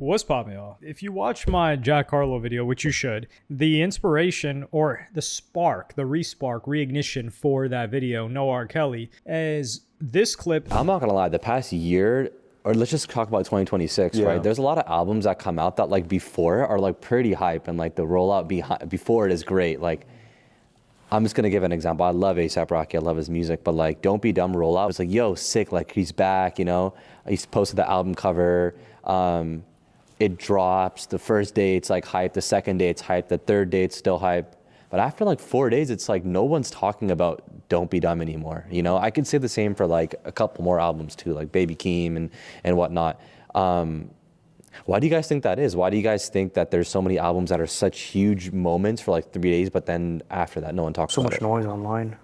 What's poppin', y'all? If you watch my Jack Harlow video, which you should, the inspiration or the spark, the reignition for that video, No R. Kelly, is this clip. I'm not gonna lie, the past year, or let's just talk about 2026, right? There's a lot of albums that come out that like before are like pretty hype, and like the rollout before it is great. Like, I'm just gonna give an example. I love A$AP Rocky, I love his music, but like Don't Be Dumb rollout, it's like, yo, sick, like he's back, you know? He's posted the album cover. It drops. The first day it's like hype. The second day it's hype. The third day it's still hype. But after like 4 days, it's like no one's talking about Don't Be Dumb anymore. You know, I could say the same for like a couple more albums too, like Baby Keem and whatnot. Why do you guys think that is? Why do you guys think that there's so many albums that are such huge moments for like 3 days, but then after that, no one talks about it? So much noise online.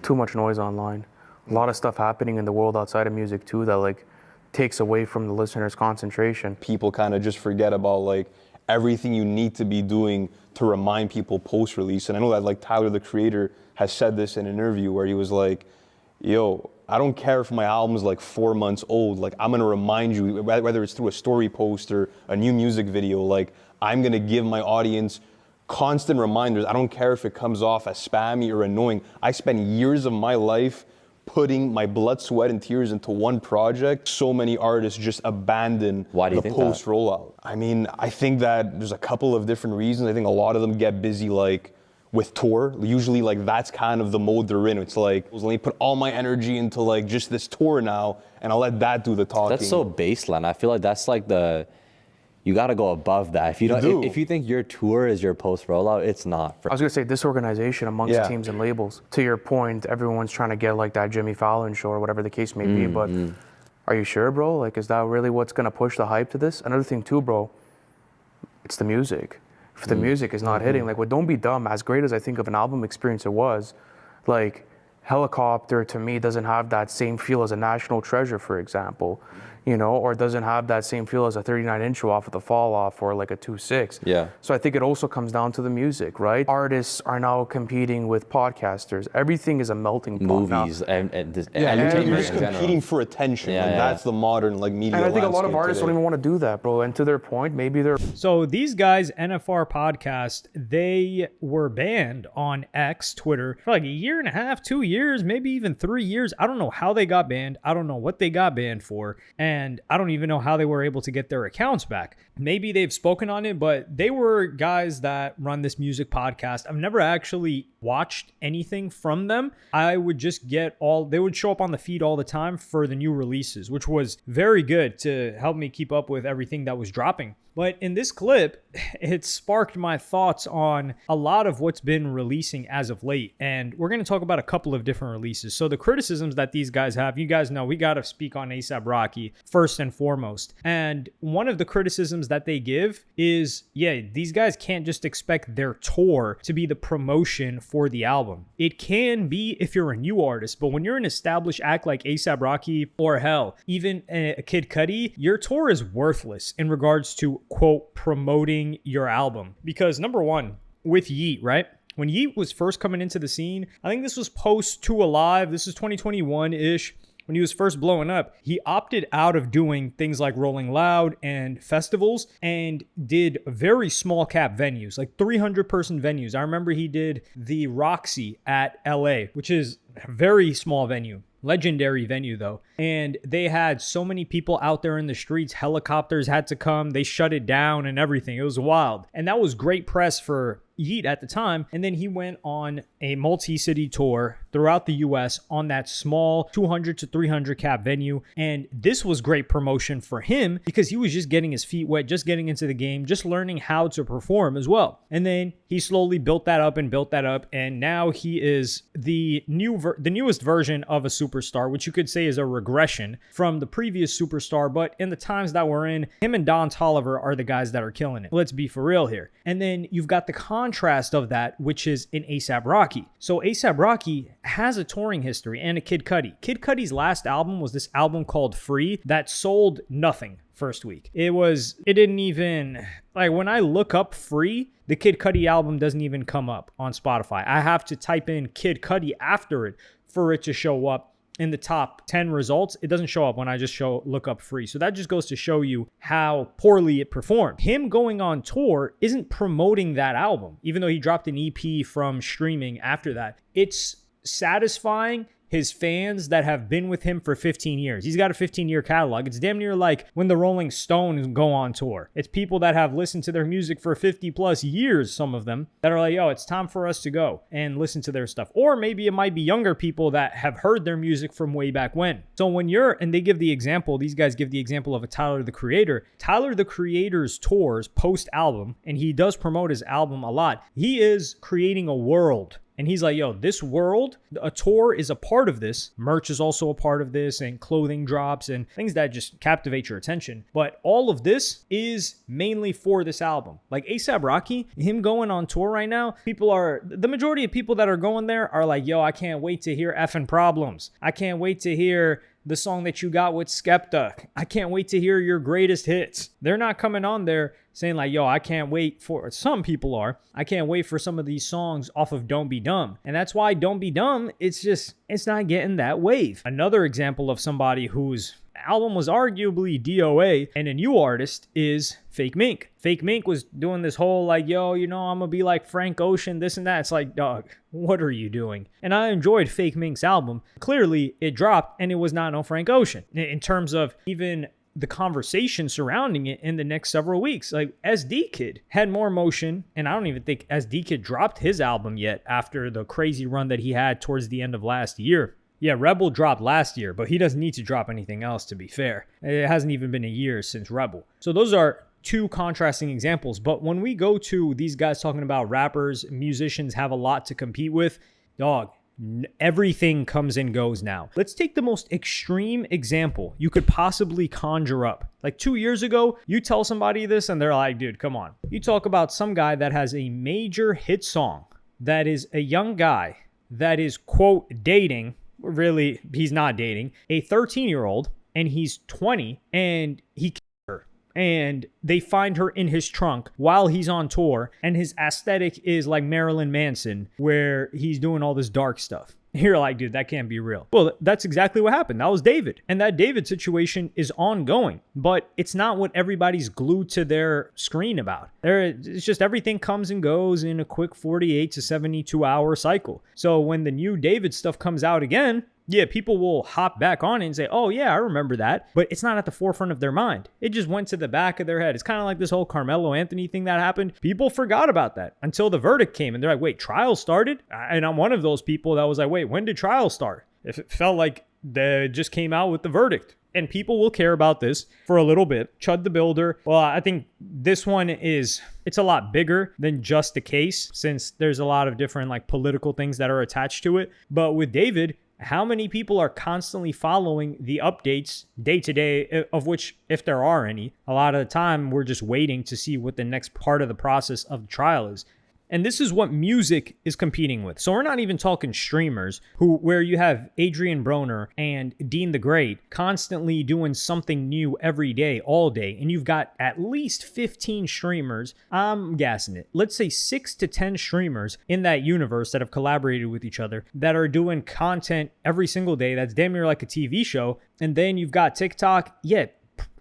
Too much noise online. A lot of stuff happening in the world outside of music too that like takes away from the listener's concentration. People kind of just forget about like everything you need to be doing to remind people post-release. And I know that like Tyler, the Creator, has said this in an interview where he was like, yo, I don't care if my album's like 4 months old, like I'm gonna remind you, whether it's through a story post or a new music video, like I'm gonna give my audience constant reminders. I don't care if it comes off as spammy or annoying. I spent years of my life putting my blood, sweat, and tears into one project. So many artists just abandon the post rollout. I mean, I think that there's a couple of different reasons. I think a lot of them get busy like with tour. Usually like that's kind of the mode they're in. It's like, let me put all my energy into like just this tour now and I'll let that do the talking. That's so baseline. I feel like that's like you got to go above that. If you don't, if you think your tour is your post rollout, it's not. I was gonna say disorganization amongst teams and labels. To your point, everyone's trying to get like that Jimmy Fallon show or whatever the case may be. But are you sure, bro? Like, is that really what's gonna push the hype to this? Another thing too, bro. It's the music. If the music is not hitting, like with Don't Be Dumb, as great as I think of an album experience it was, like Helicopter to me doesn't have that same feel as a National Treasure, for example. You know, or doesn't have that same feel as a 39-inch off of the Fall Off or like a 2.6. Yeah. So I think it also comes down to the music, right? Artists are now competing with podcasters. Everything is a melting pot Movies now. and entertainment you're just competing for attention. That's the modern like media. And I think a lot of artists don't even want to do that, bro. And to their point, maybe they're. So these guys, NFR podcast, they were banned on X, Twitter, for like a year and a half, 2 years, maybe even 3 years. I don't know how they got banned. I don't know what they got banned for. And I don't even know how they were able to get their accounts back. Maybe they've spoken on it, but they were guys that run this music podcast. I've never actually watched anything from them. I would just they would show up on the feed all the time for the new releases, which was very good to help me keep up with everything that was dropping. But in this clip, it sparked my thoughts on a lot of what's been releasing as of late. And we're going to talk about a couple of different releases. So the criticisms that these guys have, you guys know we got to speak on A$AP Rocky first and foremost. And one of the criticisms that they give is, these guys can't just expect their tour to be the promotion for the album. It can be if you're a new artist, but when you're an established act like A$AP Rocky or hell, even a Kid Cudi, your tour is worthless in regards to quote promoting your album. Because number one, with Yeat, right? When Yeat was first coming into the scene, I think this was post 2 Alive, this is 2021-ish, when he was first blowing up, he opted out of doing things like Rolling Loud and festivals and did very small cap venues, like 300 person venues. I remember he did the Roxy at LA, which is a very small venue. Legendary venue though. And they had so many people out there in the streets. Helicopters had to come. They shut it down and everything. It was wild. And that was great press for Yeat at the time. And then he went on a multi-city tour throughout the US on that small 200 to 300 cap venue. And this was great promotion for him because he was just getting his feet wet, just getting into the game, just learning how to perform as well. And then he slowly built that up. And now he is the newest version of a superstar, which you could say is a regression from the previous superstar. But in the times that we're in, him and Don Toliver are the guys that are killing it. Let's be for real here. And then you've got the contrast of that, which is in A$AP Rocky. So A$AP Rocky has a touring history and a Kid Cudi. Kid Cudi's last album was this album called Free that sold nothing first week. It didn't even, like when I look up Free, the Kid Cudi album doesn't even come up on Spotify. I have to type in Kid Cudi after it for it to show up in the top 10 results, it doesn't show up when I just look up free. So that just goes to show you how poorly it performed. Him going on tour isn't promoting that album, even though he dropped an EP from streaming after that. It's satisfying his fans that have been with him for 15 years. He's got a 15-year catalog. It's damn near like when the Rolling Stones go on tour. It's people that have listened to their music for 50 plus years, some of them, that are like, yo, it's time for us to go and listen to their stuff. Or maybe it might be younger people that have heard their music from way back when. So when and they give the example, these guys give the example of a Tyler, the Creator. Tyler, the Creator's tours post-album, and he does promote his album a lot. He is creating a world. And he's like, yo, this world, a tour is a part of this. Merch is also a part of this, and clothing drops and things that just captivate your attention. But all of this is mainly for this album. Like A$AP Rocky, him going on tour right now, the majority of people that are going there are like, yo, I can't wait to hear Effin' Problems. I can't wait to hear the song that you got with Skepta. I can't wait to hear your greatest hits. They're not coming on there saying like, yo, I can't wait for, some people are, I can't wait for some of these songs off of Don't Be Dumb. And that's why Don't Be Dumb, it's not getting that wave. Another example of somebody whose album was arguably DOA and a new artist is Fake Mink. Fake Mink was doing this whole like, yo, I'm gonna be like Frank Ocean, this and that. It's like, dog, what are you doing? And I enjoyed Fake Mink's album. Clearly it dropped and it was not no Frank Ocean in terms of even the conversation surrounding it in the next several weeks. Like SD Kid had more motion, and I don't even think SD Kid dropped his album yet after the crazy run that he had towards the end of last year. Yeah, Rebel dropped last year, but he doesn't need to drop anything else, to be fair. It hasn't even been a year since Rebel. So those are two contrasting examples. But when we go to these guys talking about rappers, musicians have a lot to compete with, dog, everything comes and goes now. Let's take the most extreme example you could possibly conjure up. Like 2 years ago, you tell somebody this and they're like, dude, come on. You talk about some guy that has a major hit song that is a young guy that is, quote, dating. Really, he's not dating a 13-year-old, and he's 20, and he killed her. And they find her in his trunk while he's on tour, and his aesthetic is like Marilyn Manson, where he's doing all this dark stuff. You're like, dude, that can't be real. Well, that's exactly what happened. That was David. And that David situation is ongoing, but it's not what everybody's glued to their screen about. It's just everything comes and goes in a quick 48 to 72 hour cycle. So when the new David stuff comes out again, yeah, people will hop back on it and say, oh yeah, I remember that. But it's not at the forefront of their mind. It just went to the back of their head. It's kind of like this whole Carmelo Anthony thing that happened. People forgot about that until the verdict came. And they're like, wait, trial started? And I'm one of those people that was like, wait, when did trial start? If it felt like they just came out with the verdict. And people will care about this for a little bit. Chud the Builder. Well, I think this one it's a lot bigger than just the case, since there's a lot of different like political things that are attached to it. But with David, how many people are constantly following the updates day to day, of which, if there are any, a lot of the time we're just waiting to see what the next part of the process of the trial is. And this is what music is competing with. So we're not even talking streamers where you have Adrian Broner and Dean the Great constantly doing something new every day, all day. And you've got at least 15 streamers. I'm gassing it. Let's say 6 to 10 streamers in that universe that have collaborated with each other that are doing content every single day. That's damn near like a TV show. And then you've got TikTok. Yeah,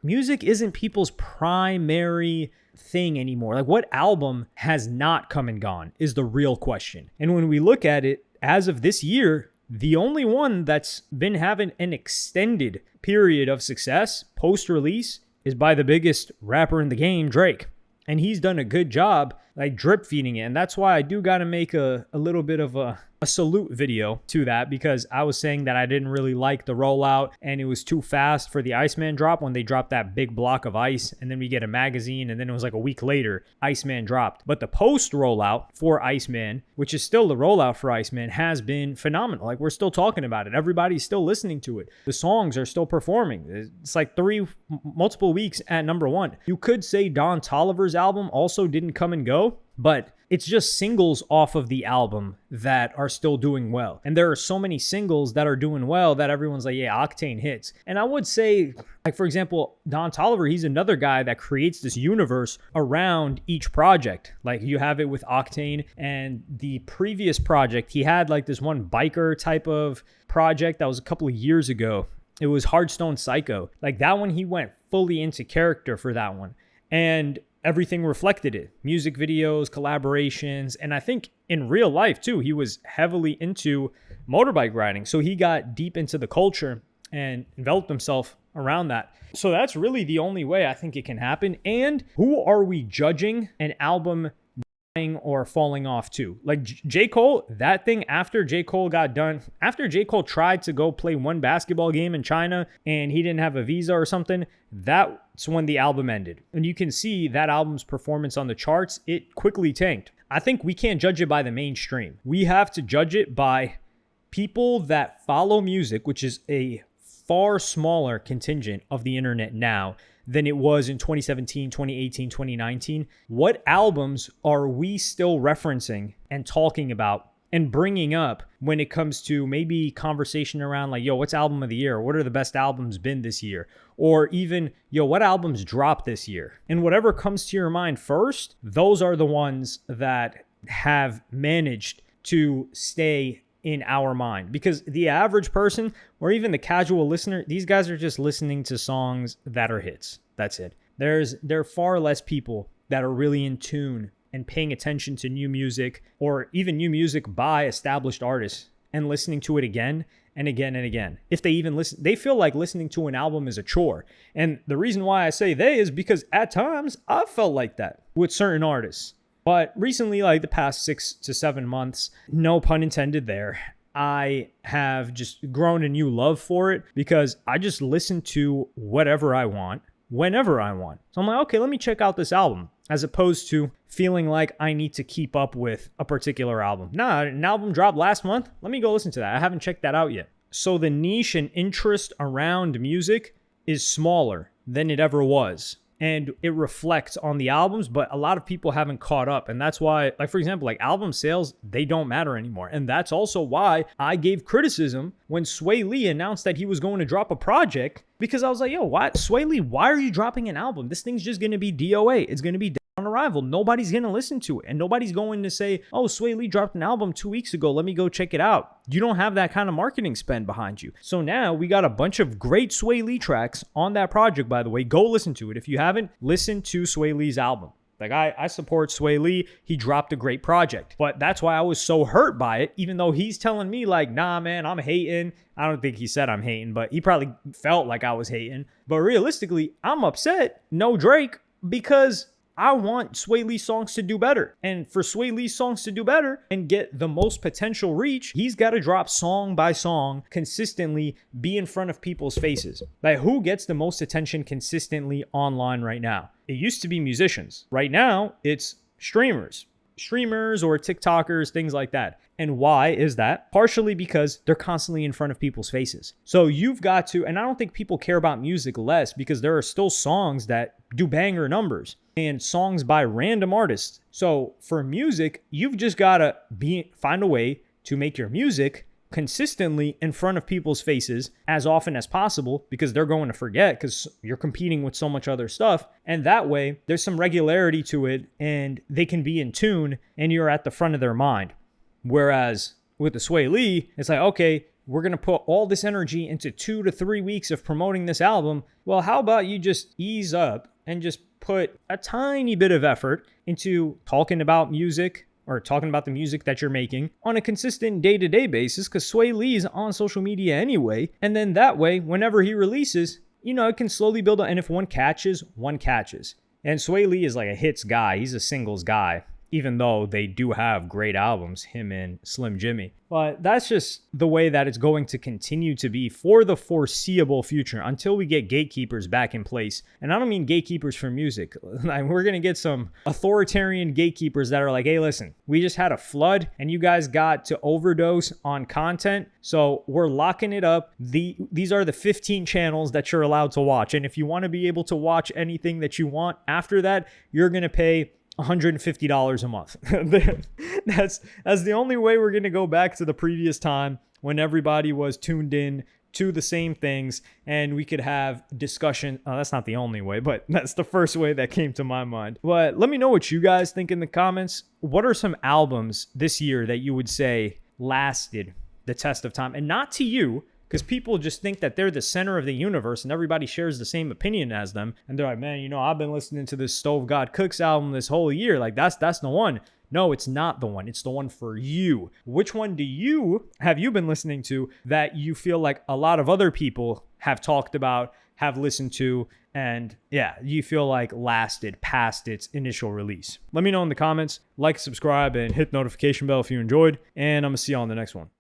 music isn't people's primary thing anymore. Like, what album has not come and gone is the real question. And when we look at it, as of this year, the only one that's been having an extended period of success post-release is by the biggest rapper in the game, Drake. And he's done a good job like drip feeding it. And that's why I do got to make a little bit of a salute video to that, because I was saying that I didn't really like the rollout and it was too fast for the Iceman drop when they dropped that big block of ice, and then we get a magazine, and then it was like a week later Iceman dropped. But the post rollout for Iceman, which is still the rollout for Iceman, has been phenomenal. Like, we're still talking about it. Everybody's still listening to it. The songs are still performing. It's like multiple weeks at number one. You could say Don Toliver's album also didn't come and go, but it's just singles off of the album that are still doing well. And there are so many singles that are doing well that everyone's like, yeah, Octane hits. And I would say, like, for example, Don Toliver, he's another guy that creates this universe around each project. Like, you have it with Octane, and the previous project, he had like this one biker type of project that was a couple of years ago. It was Hardstone Psycho. Like, that one, he went fully into character for that one. And everything reflected it. Music videos, collaborations, and I think in real life too, he was heavily into motorbike riding. So he got deep into the culture and enveloped himself around that. So that's really the only way I think it can happen. And who are we judging an album or falling off to? Like J. Cole, that thing after J. Cole got done, after J. Cole tried to go play one basketball game in China and he didn't have a visa or something, that's when the album ended. And you can see that album's performance on the charts, it quickly tanked. I think we can't judge it by the mainstream. We have to judge it by people that follow music, which is a far smaller contingent of the internet now than it was in 2017, 2018, 2019. What albums are we still referencing and talking about and bringing up when it comes to maybe conversation around like, yo, what's album of the year? What are the best albums been this year? Or even, yo, what albums dropped this year? And whatever comes to your mind first, those are the ones that have managed to stay in our mind, because the average person or even the casual listener, these guys are just listening to songs that are hits. That's it. There are far less people that are really in tune and paying attention to new music or even new music by established artists and listening to it again and again and again. If they even listen, they feel like listening to an album is a chore. And the reason why I say they is because at times I've felt like that with certain artists. But recently, like the past 6 to 7 months, no pun intended there, I have just grown a new love for it because I just listen to whatever I want, whenever I want. So I'm like, okay, let me check out this album, as opposed to feeling like I need to keep up with a particular album. Nah, an album dropped last month. Let me go listen to that. I haven't checked that out yet. So the niche and interest around music is smaller than it ever was. And it reflects on the albums, but a lot of people haven't caught up. And that's why, like, for example, like album sales, they don't matter anymore. And that's also why I gave criticism when Sway Lee announced that he was going to drop a project, because I was like, yo, what? Sway Lee, why are you dropping an album? This thing's just going to be DOA. It's going to be dead on arrival. Nobody's going to listen to it. And nobody's going to say, oh, Sway Lee dropped an album 2 weeks ago. Let me go check it out. You don't have that kind of marketing spend behind you. So now we got a bunch of great Sway Lee tracks on that project, by the way. Go listen to it. If you haven't, listen to Sway Lee's album. Like, I support Sway Lee. He dropped a great project. But that's why I was so hurt by it, even though he's telling me like, nah, man, I'm hating. I don't think he said I'm hating, but he probably felt like I was hating. But realistically, I'm upset. No Drake, because I want Sway Lee songs to do better. And for Sway Lee songs to do better and get the most potential reach, he's got to drop song by song, consistently be in front of people's faces. Like, who gets the most attention consistently online right now? It used to be musicians. Right now, it's streamers or TikTokers, things like that. And why is that? Partially because they're constantly in front of people's faces. So you've got to, and I don't think people care about music less, because there are still songs that do banger numbers and songs by random artists. So for music, you've just got to find a way to make your music consistently in front of people's faces as often as possible, because they're going to forget, because you're competing with so much other stuff. And that way there's some regularity to it and they can be in tune and you're at the front of their mind. Whereas with the Sway Lee, it's like, okay, we're going to put all this energy into 2 to 3 weeks of promoting this album. Well, how about you just ease up and just put a tiny bit of effort into talking about music, or talking about the music that you're making on a consistent day-to-day basis, because Sway Lee's on social media anyway. And then that way, whenever he releases, it can slowly build up. And if one catches. And Sway Lee is like a hits guy. He's a singles guy, even though they do have great albums, him and Slim Jimmy. But that's just the way that it's going to continue to be for the foreseeable future until we get gatekeepers back in place. And I don't mean gatekeepers for music. We're going to get some authoritarian gatekeepers that are like, hey, listen, we just had a flood and you guys got to overdose on content. So we're locking it up. These are the 15 channels that you're allowed to watch. And if you want to be able to watch anything that you want after that, you're going to pay $150 a month. That's the only way we're going to go back to the previous time when everybody was tuned in to the same things and we could have discussion. That's not the only way, but that's the first way that came to my mind. But let me know what you guys think in the comments. What are some albums this year that you would say lasted the test of time? And not to you, because people just think that they're the center of the universe and everybody shares the same opinion as them. And they're like, man, you know, I've been listening to this Stove God Cooks album this whole year. Like, that's the one. No, it's not the one. It's the one for you. Which one have you been listening to that you feel like a lot of other people have talked about, have listened to, and yeah, you feel like lasted past its initial release? Let me know in the comments. Like, subscribe, and hit the notification bell if you enjoyed. And I'm going to see you on the next one.